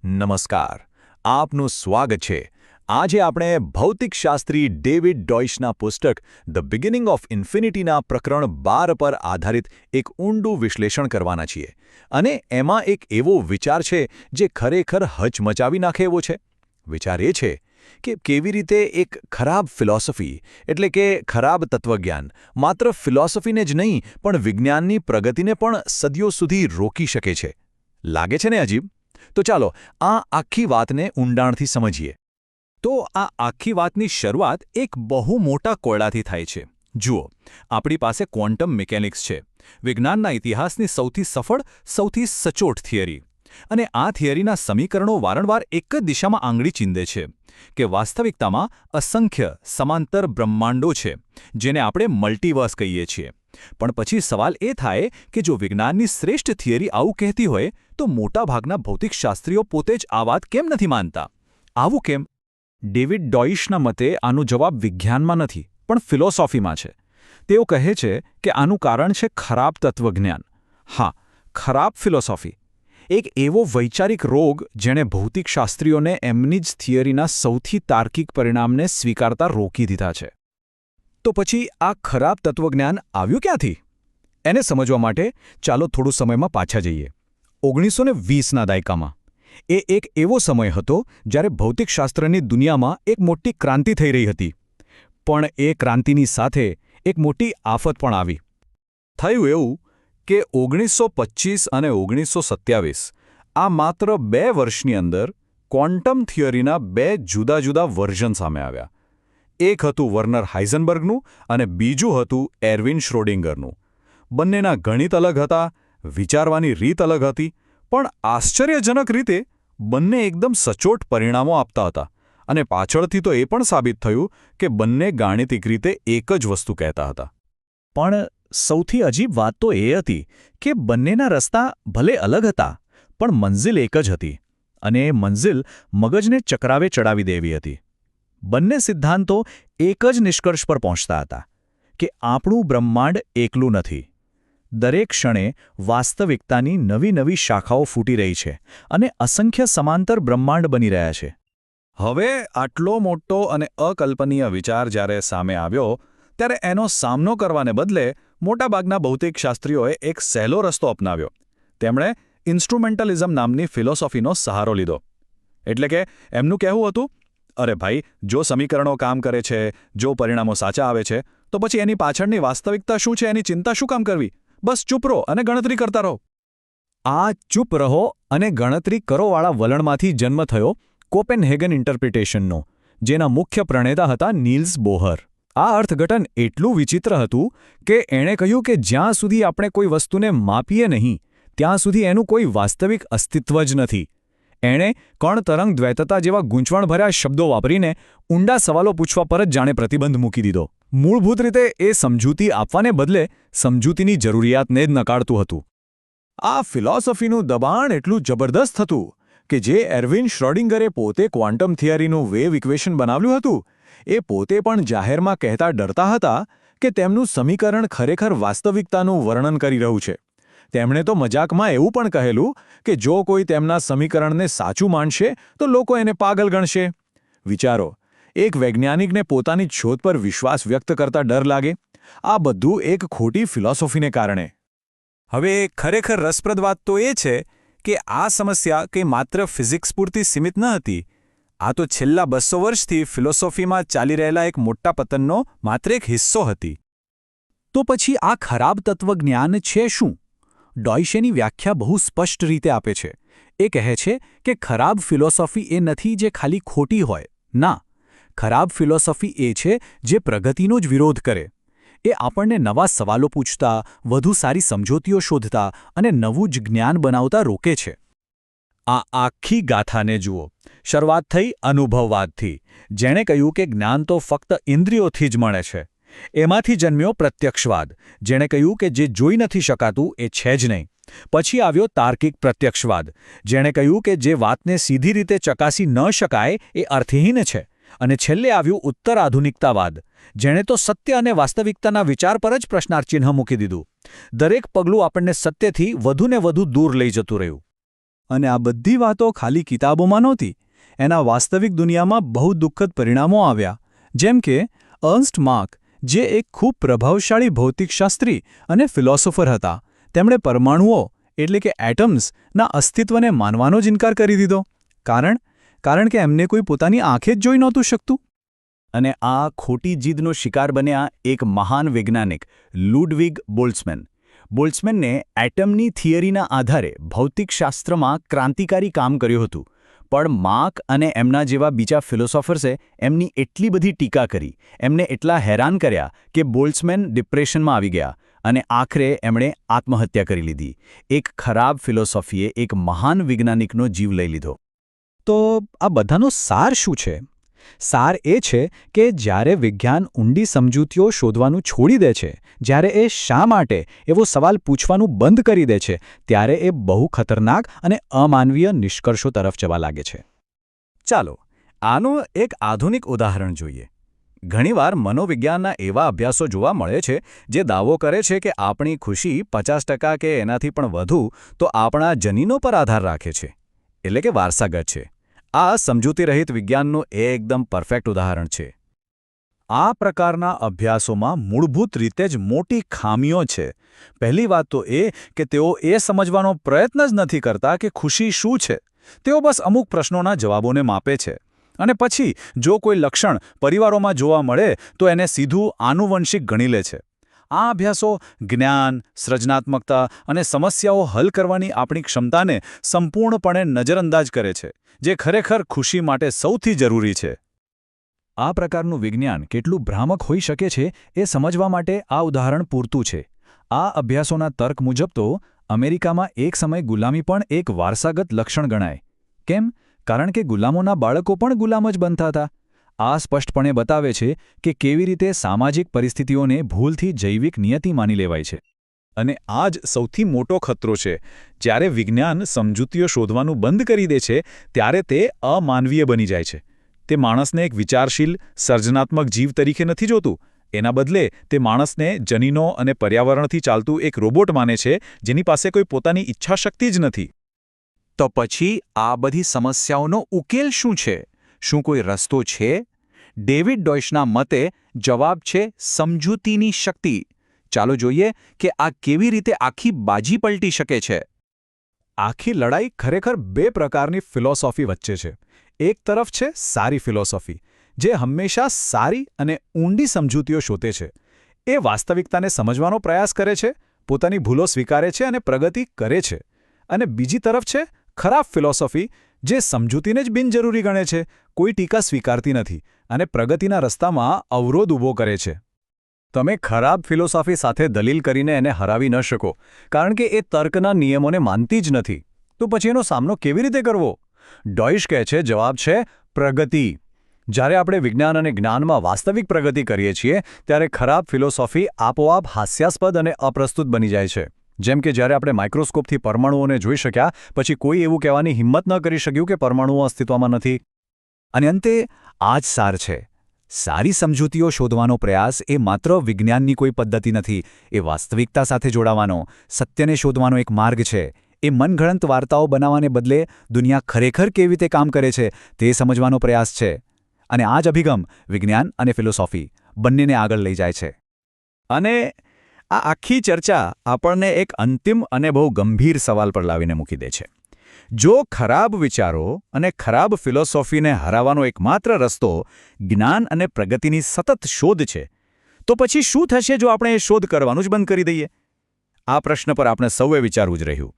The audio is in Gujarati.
નમસ્કાર, આપનું સ્વાગત છે. આજે આપણે ભૌતિકશાસ્ત્રી ડેવિડ ડોઇશના પુસ્તક ધ બિગિનિંગ ઓફ ઇન્ફિનિટીના પ્રકરણ 12 પર આધારિત એક ઊંડું વિશ્લેષણ કરવાના છીએ. અને એમાં એક એવો વિચાર છે જે ખરેખર હચમચાવી નાખે એવો છે. વિચાર એ છે કે કેવી રીતે એક ખરાબ ફિલોસોફી, એટલે કે ખરાબ તત્વજ્ઞાન, માત્ર ફિલોસોફીને જ નહીં પણ વિજ્ઞાનની પ્રગતિને પણ સદીઓ સુધી રોકી શકે છે. લાગે છે ને અજીબ? તો ચાલો આ આખી વાતને ઊંડાણથી સમજીએ. તો આ આખી વાતની શરૂઆત એક બહુ મોટા કોયડાથી થાય છે. જુઓ, આપણી પાસે ક્વોન્ટમ મિકેનિક્સ છે, વિજ્ઞાનના ઇતિહાસની સૌથી સફળ, સૌથી સચોટ થિયરી. અને આ થિયરીના સમીકરણો વારંવાર એક જ દિશામાં આંગળી ચીંધે છે કે વાસ્તવિકતામાં અસંખ્ય સમાંતર બ્રહ્માંડો છે, જેને આપણે મલ્ટીવર્સ કહીએ છીએ. પણ પછી સવાલ એ થાય કે જો વિજ્ઞાનની શ્રેષ્ઠ થિયરી આવું કહેતી હોય તો મોટાભાગના ભૌતિકશાસ્ત્રીઓ પોતે જ આ વાત કેમ નથી માનતા? આવું કેમ? ડેવિડ ડોઇશના મતે આનો જવાબ વિજ્ઞાનમાં નથી, પણ ફિલોસોફીમાં છે. તેઓ કહે છે કે આનું કારણ છે ખરાબ તત્વજ્ઞાન. હા, ખરાબ ફિલોસોફી. એક એવો વૈચારિક રોગ જેણે ભૌતિકશાસ્ત્રીઓને એમની જ થિયરીના સૌથી તાર્કિક પરિણામને સ્વીકારતા રોકી દીધા છે. તો પછી આ ખરાબ તત્વજ્ઞાન આવ્યું ક્યાંથી? એને સમજવા માટે ચાલો થોડું સમયમાં પાછા જઈએ. 1920ના દાયકામાં. એ એક એવો સમય હતો જ્યારે ભૌતિકશાસ્ત્રની દુનિયામાં એક મોટી ક્રાંતિ થઈ રહી હતી. પણ એ ક્રાંતિની સાથે એક મોટી આફત પણ આવી. થયું એવું કે 1925 અને 1927 આ માત્ર 2 વર્ષની અંદર ક્વોન્ટમ થિયરીના 2 જુદા જુદા વર્ઝન સામે આવ્યા. એક હતું વર્નર હાઇઝનબર્ગનું અને બીજું હતું એર્વિન શ્રોડિંગરનું. બંનેના ગણિત અલગ હતા, વિચારવાની રીત અલગ હતી, પણ આશ્ચર્યજનક રીતે બંને એકદમ સચોટ પરિણામો આપતા હતા. અને પાછળથી તો એ પણ સાબિત થયું કે બંને ગાણિતિક રીતે એક જ વસ્તુ કહેતા હતા. પણ સૌથી અજીબ વાત તો એ હતી કે બંનેના રસ્તા ભલે અલગ હતા, પણ મંઝિલ એક જ હતી. અને એ મંઝિલ મગજને ચકરાવે ચડાવી દેવી હતી. બંને સિદ્ધાંતો એક જ નિષ્કર્ષ પર પહોંચતા હતા કે આપણું બ્રહ્માંડ એકલું નથી. દરેક ક્ષણે વાસ્તવિકતાની નવી નવી શાખાઓ ફૂટી રહી છે અને અસંખ્ય સમાંતર બ્રહ્માંડ બની રહ્યા છે. હવે આટલો મોટો અને અકલ્પનીય વિચાર જ્યારે સામે આવ્યો ત્યારે એનો સામનો કરવાને બદલે મોટાભાગના ભૌતિકશાસ્ત્રીઓએ એક સહેલો રસ્તો અપનાવ્યો. તેમણે ઇન્સ્ટ્રુમેન્ટલિઝમ નામની ફિલોસોફીનો સહારો લીધો. એટલે કે એમનું કહેવું હતું, અરે ભાઈ, જો સમીકરણો કામ કરે છે, જો પરિણામો સાચા આવે છે, તો પછી એની પાછળની વાસ્તવિકતા શું છે એની ચિંતા શું કામ કરવી? બસ ચૂપ રહો અને ગણતરી કરતા રહો. આ ચૂપ રહો અને ગણતરી કરોવાળા વલણમાંથી જન્મ થયો કોપેનહેગન ઇન્ટરપ્રિટેશનનો, જેના મુખ્ય પ્રણેતા હતા નીલ્સ બોહર. આ અર્થઘટન એટલું વિચિત્ર હતું કે એણે કહ્યું કે જ્યાં સુધી આપણે કોઈ વસ્તુને માપીએ નહીં, ત્યાં સુધી એનું કોઈ વાસ્તવિક અસ્તિત્વ જ નથી. એણે કણ-તરંગ દ્વૈતતા જેવા ગૂંચવણભર્યા શબ્દો વાપરીને ઊંડા સવાલો પૂછવા પર જ જાણે પ્રતિબંધ મૂકી દીધો. મૂળભૂત રીતે એ સમજૂતી આપવાને બદલે સમજૂતીની જરૂરિયાતને જ નકારતું હતું. આ ફિલોસોફીનું દબાણ એટલું જબરદસ્ત હતું કે જે એર્વિન શ્રોડિંગરે પોતે ક્વોન્ટમ થિયરીનું વેવ ઇક્વેશન બનાવ્યું હતું, એ પોતે પણ જાહેરમાં કહેતા ડરતા હતા કે તેમનું સમીકરણ ખરેખર વાસ્તવિકતાનું વર્ણન કરી રહ્યું છે. તેમણે તો મજાકમાં એવું પણ કહેલું કે જો કોઈ તેમના સમીકરણને સાચું માનશે તો લોકો એને પાગલ ગણશે. વિચારો, એક વૈજ્ઞાનિકને પોતાની શોધ પર વિશ્વાસ વ્યક્ત કરતા ડર લાગે. આ બધું એક ખોટી ફિલોસોફીને કારણે. હવે ખરેખર રસપ્રદ વાત તો એ છે કે આ સમસ્યા કંઈ માત્ર ફિઝિક્સ પૂરતી સીમિત ન હતી. આ તો છેલ્લા 200 વર્ષથી ફિલોસોફીમાં ચાલી રહેલા એક મોટા પતનનો માત્ર એક હિસ્સો હતી. તો પછી આ ખરાબ તત્વજ્ઞાન છે શું? ડોઇશેની વ્યાખ્યા બહુ સ્પષ્ટ રીતે આપે છે. એ કહે છે કે ખરાબ ફિલોસોફી એ નથી જે ખાલી ખોટી હોય. ના, ખરાબ ફિલોસોફી એ છે જે પ્રગતિનો જ વિરોધ કરે. એ આપણને નવા સવાલો પૂછતા, વધુ સારી સમજૂતીઓ શોધતા અને નવું જ જ્ઞાન બનાવતા રોકે છે. આ આખી ગાથાને જુઓ. શરૂઆત થઈ અનુભવવાદથી, જેણે કહ્યું કે જ્ઞાન તો ફક્ત ઇન્દ્રિયોથી જ મળે છે. એમાંથી જન્મ્યો પ્રત્યક્ષવાદ, જેણે કહ્યું કે જે જોઈ નથી શકાતું એ છે જ નહીં. પછી આવ્યો તાર્કિક પ્રત્યક્ષવાદ, જેણે કહ્યું કે જે વાતને સીધી રીતે ચકાસી ન શકાય એ અર્થહીન છે. અને છેલ્લે આવ્યું ઉત્તરાધુનિકતાવાદ, જેણે તો સત્ય અને વાસ્તવિકતાના વિચાર પર જ પ્રશ્નાર્થચિહ્ન મૂકી દીધું. દરેક પગલું આપણને સત્યથી વધુને વધુ દૂર લઈ જતું રહ્યું. અને આ બધી વાતો ખાલી કિતાબોમાં નહોતી. એના વાસ્તવિક દુનિયામાં બહુ દુઃખદ પરિણામો આવ્યા. જેમ કે અર્ન્સ્ટ માર્ક, જે એક ખૂબ પ્રભાવશાળી ભૌતિકશાસ્ત્રી અને ફિલોસોફર હતા, તેમણે પરમાણુઓ એટલે કે એટમ્સના અસ્તિત્વને માનવાનો જ ઇનકાર કરી દીધો. કારણ કે એમને કોઈ પોતાની આંખે જ જોઈ નહોતું શકતું. અને આ ખોટી જીદનો શિકાર બન્યા એક મહાન વૈજ્ઞાનિક લુડવિગ બોલ્ટ્ઝમેન. બોલ્ટ્ઝમેનને એટમની થિયરીના આધારે ભૌતિકશાસ્ત્રમાં ક્રાંતિકારી કામ કર્યું હતું. પણ માર્ક અને એમના જેવા બીજા ફિલોસોફર્સે એમની એટલી બધી ટીકા કરી, એમને એટલા હેરાન કર્યા કે બોલ્ટ્ઝમેન ડિપ્રેશનમાં આવી ગયા અને આખરે એમણે આત્મહત્યા કરી લીધી. એક ખરાબ ફિલોસોફીએ એક મહાન વૈજ્ઞાનિકનો જીવ લઈ લીધો. તો આ બધાનો સાર શું છે? સાર એ છે કે જ્યારે વિજ્ઞાન ઊંડી સમજૂતીઓ શોધવાનું છોડી દે છે, જ્યારે એ શા માટે એવો સવાલ પૂછવાનું બંધ કરી દે છે, ત્યારે એ બહુ ખતરનાક અને અમાનવીય નિષ્કર્ષો તરફ જવા લાગે છે. ચાલો આનું એક આધુનિક ઉદાહરણ જોઈએ. ઘણીવાર મનોવિજ્ઞાનના એવા અભ્યાસો જોવા મળે છે જે દાવો કરે છે કે આપણી ખુશી 50% કે એનાથી પણ વધુ તો આપણા જનીનો પર આધાર રાખે છે, એટલે કે વારસાગત છે. આ સમજૂતી રહિત વિજ્ઞાનનું એકદમ પરફેક્ટ ઉદાહરણ છે. આ પ્રકારના અભ્યાસોમાં મૂળભૂત રીતે જ મોટી ખામીઓ છે. પહેલી વાત તો એ કે તેઓ એ સમજવાનો પ્રયત્ન જ નથી કરતા કે ખુશી શું છે. તેઓ બસ અમુક પ્રશ્નોના જવાબોને માપે છે. અને પછી જો કોઈ લક્ષણ પરિવારોમાં જોવા મળે તો એને સીધું આનુવંશિક ગણી લે છે. આ અભ્યાસો જ્ઞાન, સર્જનાત્મકતા અને સમસ્યાઓ હલ કરવાની આપણી ક્ષમતાને સંપૂર્ણપણે નજરઅંદાજ કરે છે, જે ખરેખર ખુશી માટે સૌથી જરૂરી છે. આ પ્રકારનું વિજ્ઞાન કેટલું ભ્રામક હોઈ શકે છે એ સમજવા માટે આ ઉદાહરણ પૂરતું છે. આ અભ્યાસોના તર્ક મુજબ તો અમેરિકામાં એક સમય ગુલામી પણ એક વારસાગત લક્ષણ ગણાય. કેમ? કારણ કે ગુલામોના બાળકો પણ ગુલામ જ બનતા હતા. આ સ્પષ્ટપણે બતાવે છે કે કેવી રીતે સામાજિક પરિસ્થિતિઓને ભૂલથી જૈવિક નિયતિ માની લેવાય છે. અને આ જ સૌથી મોટો ખતરો છે. જ્યારે વિજ્ઞાન સમજૂતીઓ શોધવાનું બંધ કરી દે છે ત્યારે તે અમાનવીય બની જાય છે. તે માણસને એક વિચારશીલ, સર્જનાત્મક જીવ તરીકે નથી જોતું. એના બદલે તે માણસને જનીનો અને પર્યાવરણથી ચાલતું એક રોબોટ માને છે, જેની પાસે કોઈ પોતાની ઈચ્છાશક્તિ જ નથી. તો પછી આ બધી સમસ્યાઓનો ઉકેલ શું છે? શું કોઈ રસ્તો છે? ડેવિડ ડોઇશના મતે જવાબ છે સમજૂતીની શક્તિ. ચાલો જોઈએ કે આ કેવી રીતે આખી બાજી પલટી શકે છે. આખી લડાઈ ખરેખર બે પ્રકારની ફિલોસોફી વચ્ચે છે. એક તરફ છે સારી ફિલોસોફી, જે હંમેશા સારી અને ઊંડી સમજૂતીઓ શોધે છે. એ વાસ્તવિકતાને સમજવાનો પ્રયાસ કરે છે, પોતાની ભૂલો સ્વીકારે છે અને પ્રગતિ કરે છે. અને બીજી તરફ છે ખરાબ ફિલોસોફી, જે સમજૂતીને જ બિનજરૂરી ગણે છે, કોઈ ટીકા સ્વીકારતી નથી અને પ્રગતિના રસ્તામાં અવરોધ ઊભો કરે છે. તમે ખરાબ ફિલોસોફી સાથે દલીલ કરીને એને હરાવી ન શકો, કારણ કે એ તર્કના નિયમોને માનતી જ નથી. તો પછી એનો સામનો કેવી રીતે કરવો? ડોઇશ કહે છે જવાબ છે પ્રગતિ. જ્યારે આપણે વિજ્ઞાન અને જ્ઞાનમાં વાસ્તવિક પ્રગતિ કરીએ છીએ ત્યારે ખરાબ ફિલોસોફી આપોઆપ હાસ્યાસ્પદ અને અપ્રસ્તુત બની જાય છે. જેમ કે જ્યારે આપણે માઇક્રોસ્કોપથી પરમાણુઓને જોઈ શક્યા પછી કોઈ એવું કહેવાની હિંમત ન કરી શક્યું કે પરમાણુઓ અસ્તિત્વમાં નથી. અને અંતે આ જ સાર છે. સારી સમજૂતીઓ શોધવાનો પ્રયાસ એ માત્ર વિજ્ઞાનની કોઈ પદ્ધતિ નથી. એ વાસ્તવિકતા સાથે જોડાવાનો, સત્યને શોધવાનો એક માર્ગ છે. એ મનગણંત વાર્તાઓ બનાવવાને બદલે દુનિયા ખરેખર કેવી રીતે કામ કરે છે તે સમજવાનો પ્રયાસ છે. અને આ જ અભિગમ વિજ્ઞાન અને ફિલોસોફી બંનેને આગળ લઈ જાય છે. અને આ આખી ચર્ચા આપણને એક અંતિમ અને બહુ ગંભીર સવાલ પર લાવીને મૂકી દે છે. જો ખરાબ વિચારો અને ખરાબ ફિલોસોફીને હરાવવાનો એકમાત્ર રસ્તો જ્ઞાન અને પ્રગતિની સતત શોધ છે, તો પછી શું થશે જો આપણે એ શોધ કરવાનું જ બંધ કરી દઈએ? આ પ્રશ્ન પર આપણે સૌએ વિચારવું જ રહ્યું.